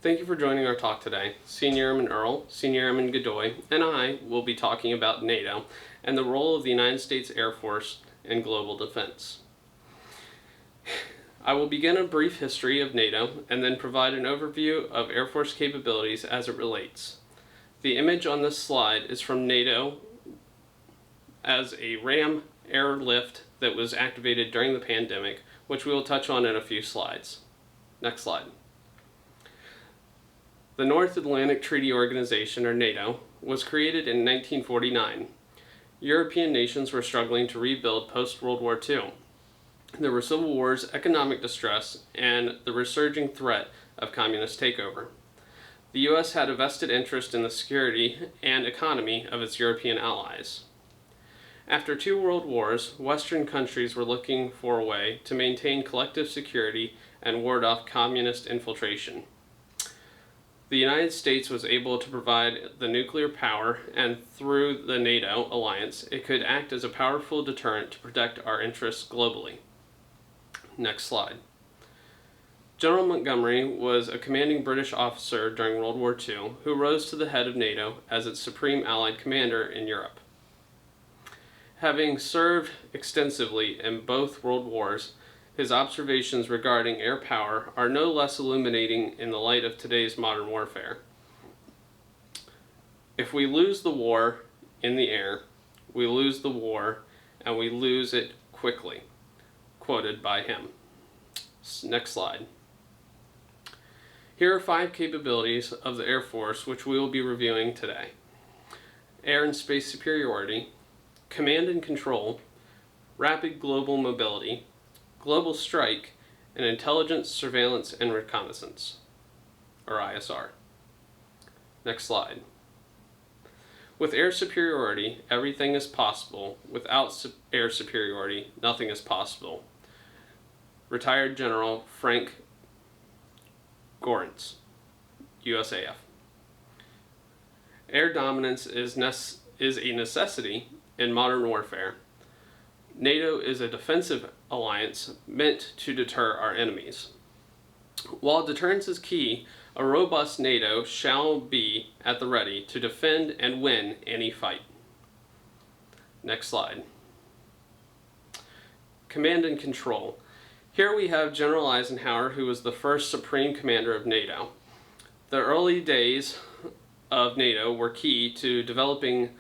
Thank you for joining our talk today. Senior Airman Earl, Senior Airman Godoy, and I will be talking about NATO and the role of the United States Air Force in global defense. I will begin a brief history of NATO and then provide an overview of Air Force capabilities as it relates. The image on this slide is from NATO as a RAM airlift that was activated during the pandemic, which we will touch on in a few slides. Next slide. The North Atlantic Treaty Organization, or NATO, was created in 1949. European nations were struggling to rebuild post-World War II. There were civil wars, economic distress, and the resurging threat of communist takeover. The U.S. had a vested interest in the security and economy of its European allies. After two world wars, Western countries were looking for a way to maintain collective security and ward off communist infiltration. The United States was able to provide the nuclear power, and through the NATO alliance, it could act as a powerful deterrent to protect our interests globally. Next slide. General Montgomery was a commanding British officer during World War II who rose to the head of NATO as its supreme allied commander in Europe. Having served extensively in both world wars, his observations regarding air power are no less illuminating in the light of today's modern warfare. If we lose the war in the air, we lose the war, and we lose it quickly. Quoted by him. Next slide. Here are 5 capabilities of the Air Force which we will be reviewing today. Air and space superiority, command and control, rapid global mobility, global strike, and intelligence, surveillance, and reconnaissance, or ISR. Next slide. With air superiority, everything is possible. Without air superiority, nothing is possible. Retired General Frank Gorentz, USAF. Air dominance is a necessity in modern warfare. NATO is a defensive alliance meant to deter our enemies. While deterrence is key, a robust NATO shall be at the ready to defend and win any fight. Next slide. Command and control. Here we have General Eisenhower, who was the first supreme commander of NATO. The early days of NATO were key to developing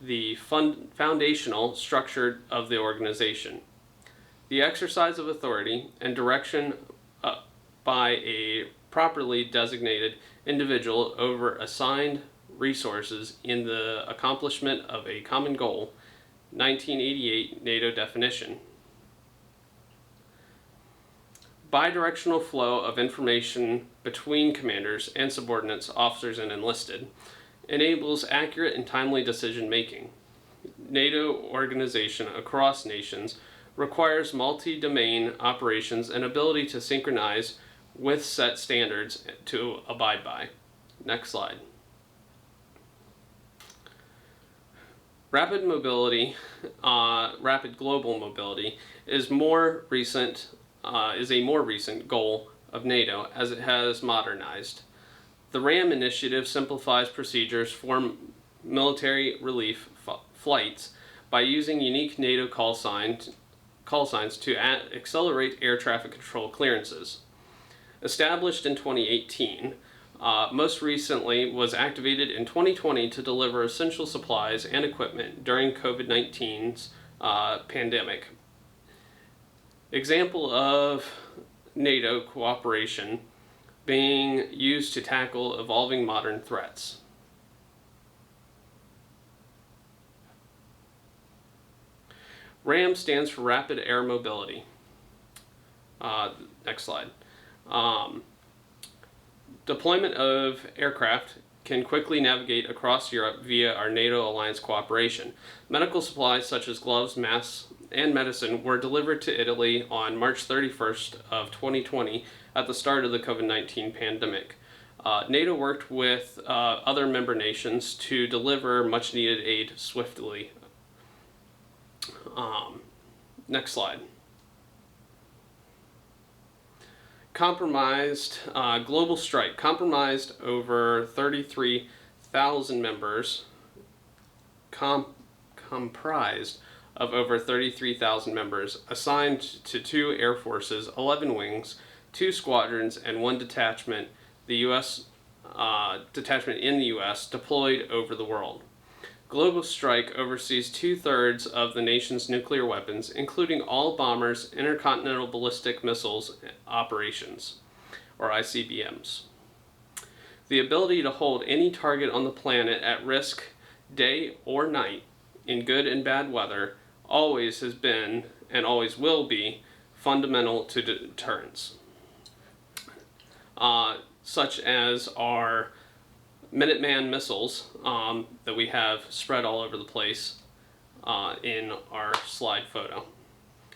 the foundational structure of the organization. The exercise of authority and direction by a properly designated individual over assigned resources in the accomplishment of a common goal, 1988 NATO definition. Bidirectional flow of information between commanders and subordinates, officers, and enlisted enables accurate and timely decision making. NATO organization across nations requires multi-domain operations and ability to synchronize with set standards to abide by. Next slide. Rapid mobility, rapid global mobility is a more recent goal of NATO as it has modernized. The RAM initiative simplifies procedures for military relief flights by using unique NATO call signs to accelerate air traffic control clearances. Established in 2018, most recently was activated in 2020 to deliver essential supplies and equipment during COVID-19's pandemic. Example of NATO cooperation being used to tackle evolving modern threats. RAM stands for Rapid Air Mobility. Next slide. Deployment of aircraft can quickly navigate across Europe via our NATO alliance cooperation. Medical supplies such as gloves, masks, and medicine were delivered to Italy on March 31st of 2020 at the start of the COVID-19 pandemic. NATO worked with other member nations to deliver much needed aid swiftly. Next slide. global strike comprised over 33,000 members, comprised of over 33,000 members, assigned to 2 air forces, 11 wings, 2 squadrons, and 1 detachment. The U.S. Detachment in the U.S. deployed over the world. Global Strike oversees 2/3 of the nation's nuclear weapons, including all bombers, intercontinental ballistic missiles operations, or ICBMs. The ability to hold any target on the planet at risk, day or night, in good and bad weather, always has been, and always will be, fundamental to deterrence. Such as our Minuteman missiles that we have spread all over the place in our slide photo.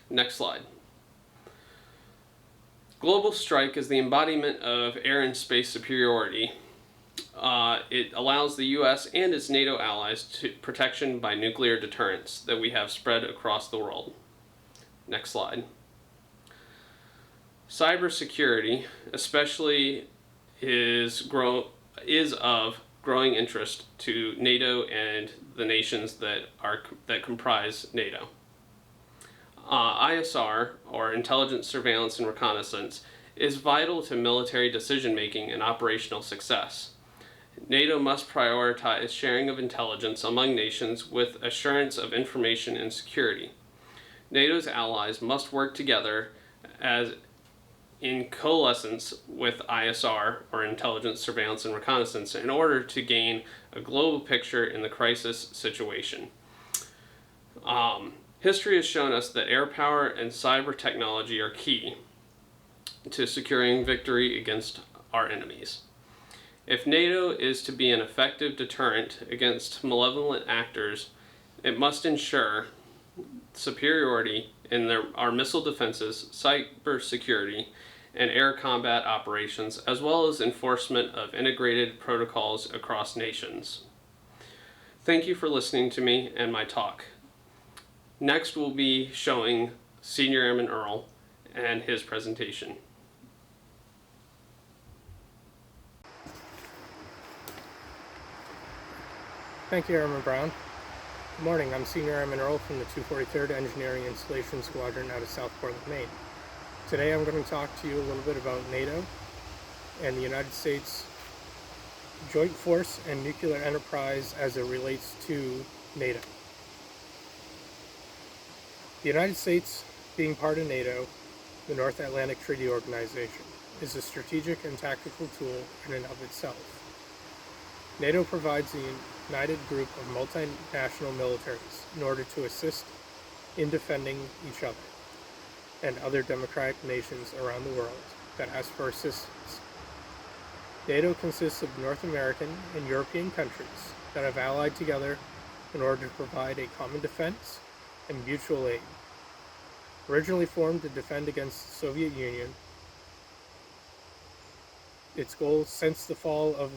Next slide. Global Strike is the embodiment of air and space superiority. It allows the U.S. and its NATO allies to protection by nuclear deterrence that we have spread across the world. Next slide. Cybersecurity, especially, is of growing interest to NATO and the nations that comprise NATO. ISR, or Intelligence, Surveillance, and Reconnaissance, is vital to military decision-making and operational success. NATO must prioritize sharing of intelligence among nations with assurance of information and security. NATO's allies must work together as in coalescence with ISR, or Intelligence, Surveillance, and Reconnaissance, in order to gain a global picture in the crisis situation. History has shown us that air power and cyber technology are key to securing victory against our enemies. If NATO is to be an effective deterrent against malevolent actors, it must ensure superiority in our missile defenses, cyber security, and air combat operations, as well as enforcement of integrated protocols across nations. Thank you for listening to me and my talk. Next, we'll be showing Senior Airman Earl and his presentation. Thank you, Airman Brown. Good morning, I'm Senior Airman Earl from the 243rd Engineering Installation Squadron out of South Portland, Maine. Today I'm going to talk to you a little bit about NATO and the United States joint force and nuclear enterprise as it relates to NATO. The United States, being part of NATO, the North Atlantic Treaty Organization, is a strategic and tactical tool in and of itself. NATO provides the united group of multinational militaries in order to assist in defending each other and other democratic nations around the world that ask for assistance. NATO consists of North American and European countries that have allied together in order to provide a common defense and mutual aid. Originally formed to defend against the Soviet Union, its goal since the fall of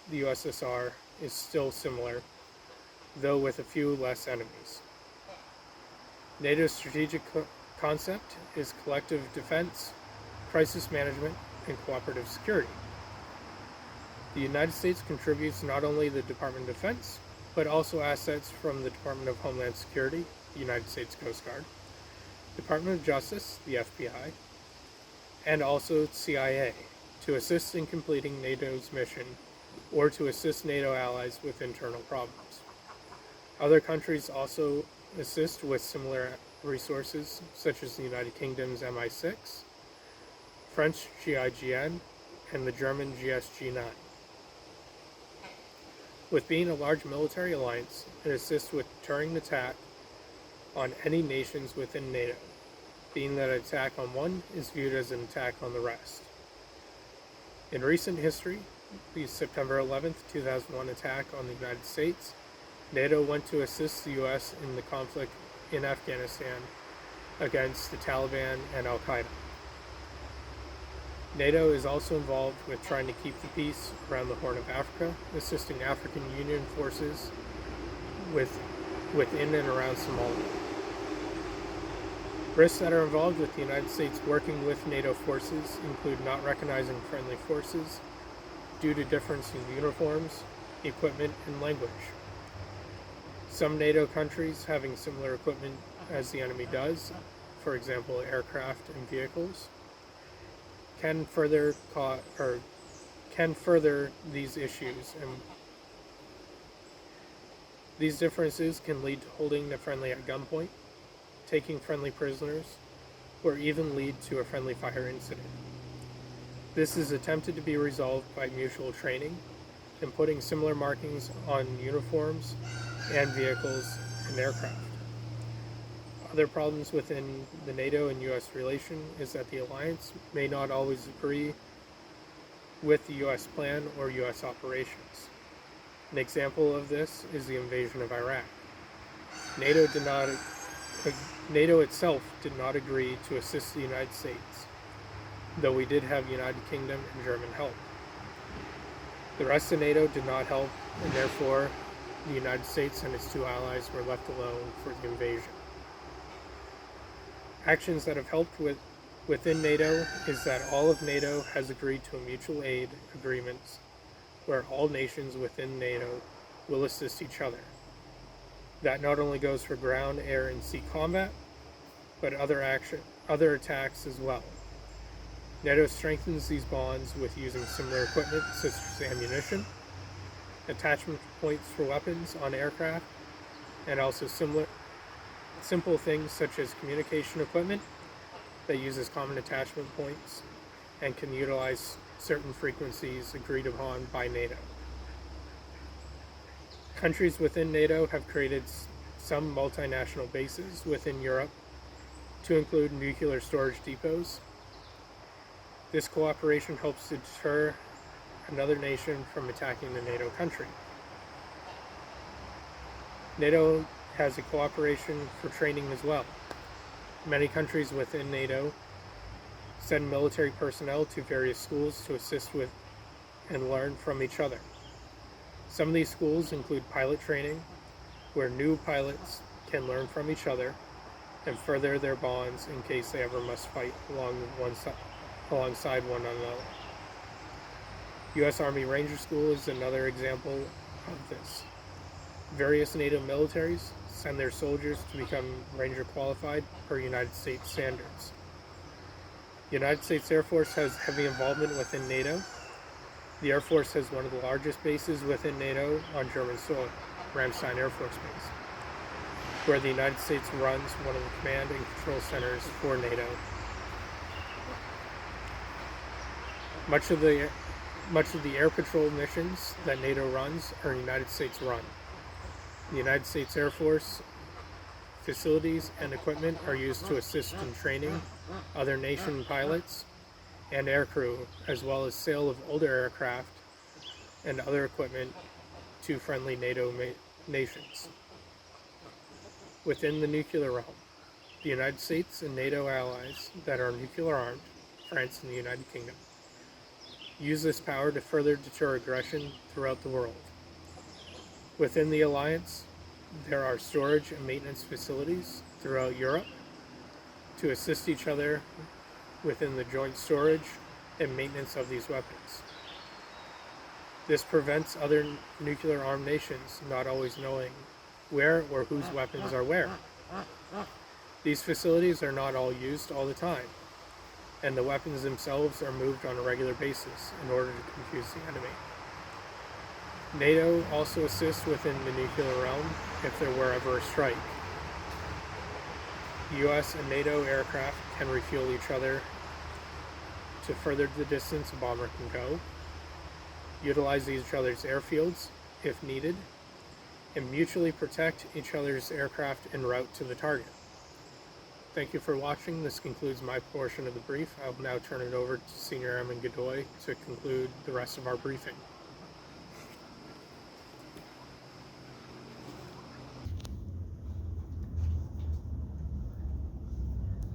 the USSR is still similar, though with a few less enemies. NATO's strategic concept is collective defense, crisis management, and cooperative security. The United States contributes not only the Department of Defense, but also assets from the Department of Homeland Security, the United States Coast Guard, Department of Justice, the FBI, and also CIA, to assist in completing NATO's mission or to assist NATO allies with internal problems. Other countries also assist with similar resources, such as the United Kingdom's MI6, French GIGN, and the German GSG-9. With being a large military alliance, it assists with deterring attack on any nations within NATO, being that an attack on one is viewed as an attack on the rest. In recent history, the September 11th, 2001 attack on the United States, NATO went to assist the U.S. in the conflict in Afghanistan against the Taliban and Al-Qaeda. NATO is also involved with trying to keep the peace around the Horn of Africa, assisting African Union forces within and around Somalia. Risks that are involved with the United States working with NATO forces include not recognizing friendly forces due to difference in uniforms, equipment, and language. Some NATO countries having similar equipment as the enemy does, for example aircraft and vehicles, can further these issues, and these differences can lead to holding the friendly at gunpoint, taking friendly prisoners, or even lead to a friendly fire incident. This is attempted to be resolved by mutual training and putting similar markings on uniforms and vehicles and aircraft. Other problems within the NATO and US relation is that the alliance may not always agree with the US plan or US operations. An example of this is the invasion of Iraq. NATO itself did not agree to assist the United States, though we did have United Kingdom and German help. The rest of NATO did not help, and therefore the United States and its two allies were left alone for the invasion. Actions that have helped within NATO is that all of NATO has agreed to a mutual aid agreements where all nations within NATO will assist each other. That not only goes for ground, air, and sea combat, but other attacks as well. NATO strengthens these bonds with using similar equipment such as ammunition, attachment points for weapons on aircraft, and also simple things such as communication equipment that uses common attachment points and can utilize certain frequencies agreed upon by NATO. Countries within NATO have created some multinational bases within Europe to include nuclear storage depots. This cooperation helps to deter another nation from attacking the NATO country. NATO has a cooperation for training as well. Many countries within NATO send military personnel to various schools to assist with and learn from each other. Some of these schools include pilot training, where new pilots can learn from each other and further their bonds in case they ever must fight alongside one another. U.S. Army Ranger School is another example of this. Various NATO militaries send their soldiers to become Ranger qualified per United States standards. The United States Air Force has heavy involvement within NATO. The Air Force has one of the largest bases within NATO on German soil, Ramstein Air Force Base, where the United States runs one of the command and control centers for NATO. Much of the air patrol missions that NATO runs are United States run. The United States Air Force facilities and equipment are used to assist in training other nation pilots and aircrew, as well as sale of older aircraft and other equipment to friendly NATO nations. Within the nuclear realm, the United States and NATO allies that are nuclear armed, France and the United Kingdom, use this power to further deter aggression throughout the world. Within the alliance, there are storage and maintenance facilities throughout Europe to assist each other within the joint storage and maintenance of these weapons. This prevents other nuclear armed nations not always knowing where or whose weapons are where. These facilities are not all used all the time, and the weapons themselves are moved on a regular basis in order to confuse the enemy. NATO also assists within the nuclear realm if there were ever a strike. US and NATO aircraft can refuel each other to further the distance a bomber can go, utilize each other's airfields if needed, and mutually protect each other's aircraft en route to the target. Thank you for watching. This concludes my portion of the brief. I'll now turn it over to Senior Airman Godoy to conclude the rest of our briefing.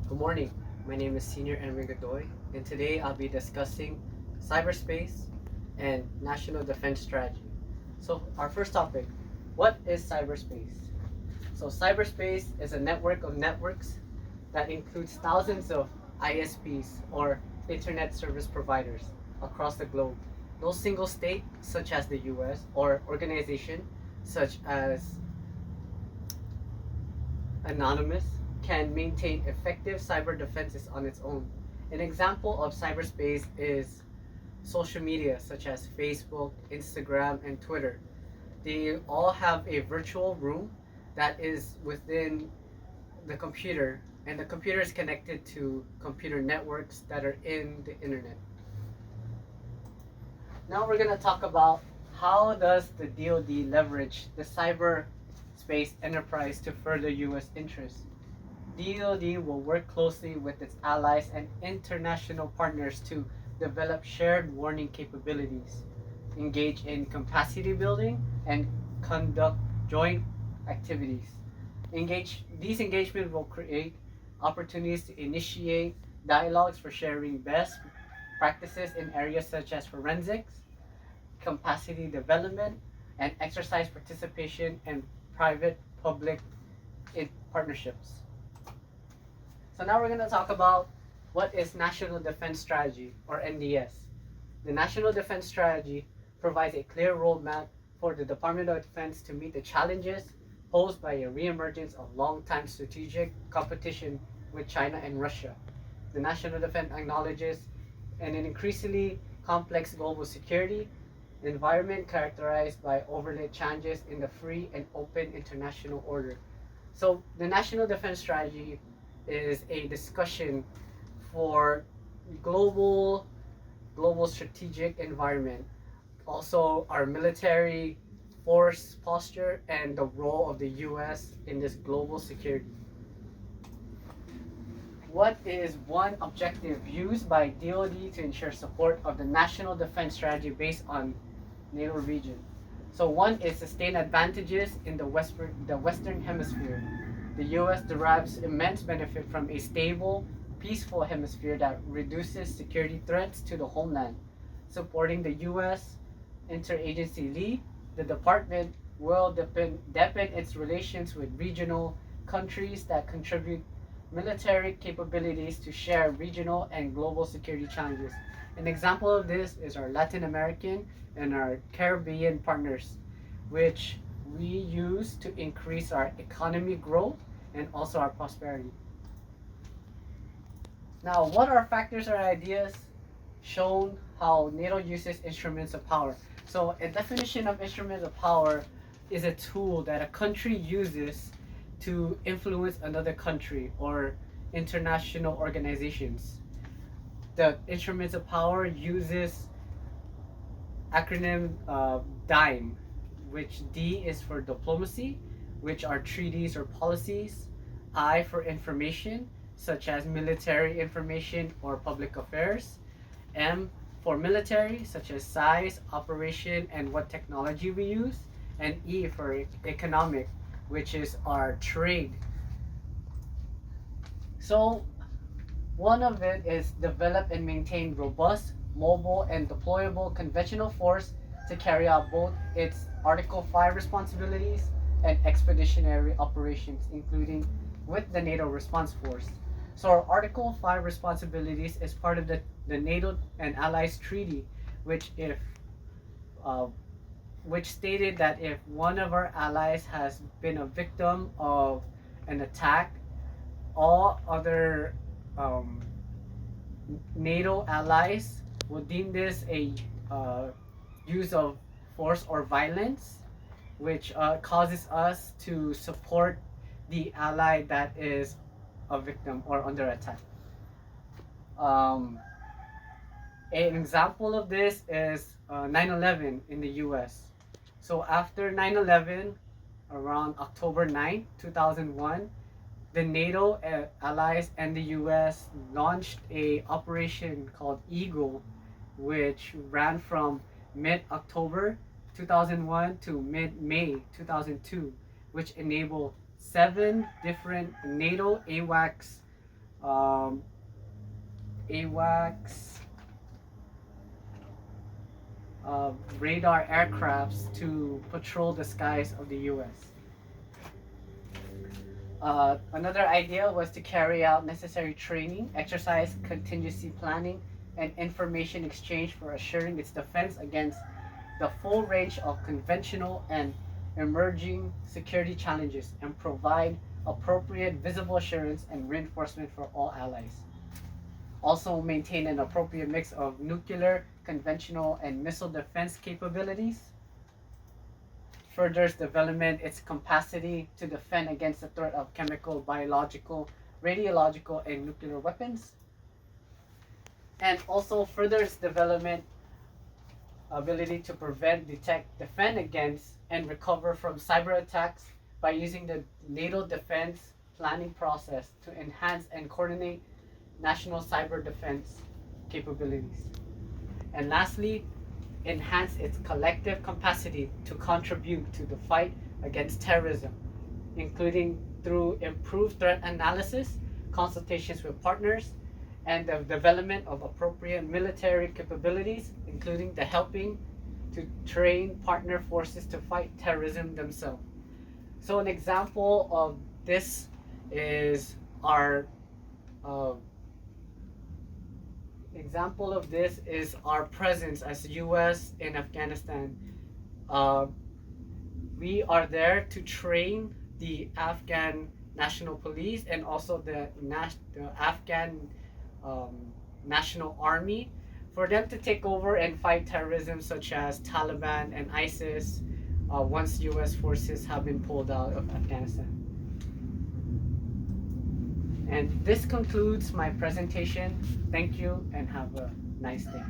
Good morning. My name is Senior Airman Godoy, and today I'll be discussing cyberspace and national defense strategy. So, our first topic, what is cyberspace? So, cyberspace is a network of networks that includes thousands of ISPs or internet service providers across the globe. No single state, such as the US, or organization, such as Anonymous, can maintain effective cyber defenses on its own. An example of cyberspace is social media, such as Facebook, Instagram, and Twitter. They all have a virtual room that is within the computer, and the computer is connected to computer networks that are in the internet. Now we're going to talk about how does the DoD leverage the cyberspace enterprise to further U.S. interests. DoD will work closely with its allies and international partners to develop shared warning capabilities, engage in capacity building, and conduct joint activities. These engagements will create opportunities to initiate dialogues for sharing best practices in areas such as forensics, capacity development, and exercise participation in private-public partnerships. So now we're going to talk about what is National Defense Strategy, or NDS. The National Defense Strategy provides a clear roadmap for the Department of Defense to meet the challenges posed by a reemergence of long-time strategic competition with China and Russia. The National Defense acknowledges an increasingly complex global security environment characterized by overlaid challenges in the free and open international order. So the National Defense Strategy is a discussion for global strategic environment, also our military force posture and the role of the US in this global security. What is one objective used by DoD to ensure support of the National Defense Strategy based on NATO region? So one is sustain advantages in the Western Hemisphere. The U.S. derives immense benefit from a stable, peaceful hemisphere that reduces security threats to the homeland. Supporting the U.S. interagency lead, the department will deepen its relations with regional countries that contribute military capabilities to share regional and global security challenges. An example of this is our Latin American and our Caribbean partners, which we use to increase our economy growth and also our prosperity. Now, what are factors or ideas shown how NATO uses instruments of power? So a definition of instrument of power is a tool that a country uses to influence another country or international organizations. The instruments of power uses acronym DIME, which D is for diplomacy, which are treaties or policies, I for information, such as military information or public affairs, M for military, such as size, operation, and what technology we use, and E for economic, which is our trade. So one of it is develop and maintain robust, mobile, and deployable conventional force to carry out both its Article 5 responsibilities and expeditionary operations, including with the NATO response force. So our Article 5 responsibilities is part of the NATO and Allies Treaty, which stated that if one of our allies has been a victim of an attack, all other NATO allies will deem this a use of force or violence, which causes us to support the ally that is a victim or under attack. An example of this is 9/11 in the US. So after 9/11, around October 9, 2001, the NATO allies and the US launched a operation called Eagle, which ran from mid-October 2001 to mid-May 2002, which enabled 7 different NATO AWACS radar aircrafts to patrol the skies of the US. Another idea was to carry out necessary training, exercise, contingency planning, and information exchange for assuring its defense against the full range of conventional and emerging security challenges and provide appropriate visible assurance and reinforcement for all allies. Also maintain an appropriate mix of nuclear, conventional, and missile defense capabilities. Furthers development its capacity to defend against the threat of chemical, biological, radiological, and nuclear weapons. And also furthers development ability to prevent, detect, defend against, and recover from cyber attacks by using the NATO defense planning process to enhance and coordinate national cyber defense capabilities. And lastly, enhance its collective capacity to contribute to the fight against terrorism, including through improved threat analysis, consultations with partners, and the development of appropriate military capabilities, including the helping to train partner forces to fight terrorism themselves. So an example of this is our uh, presence as U.S. in Afghanistan. Uh, we are there to train the Afghan National Police and also the Afghan National Army for them to take over and fight terrorism such as Taliban and ISIS once U.S. forces have been pulled out of Afghanistan. And this concludes my presentation. Thank you and have a nice day.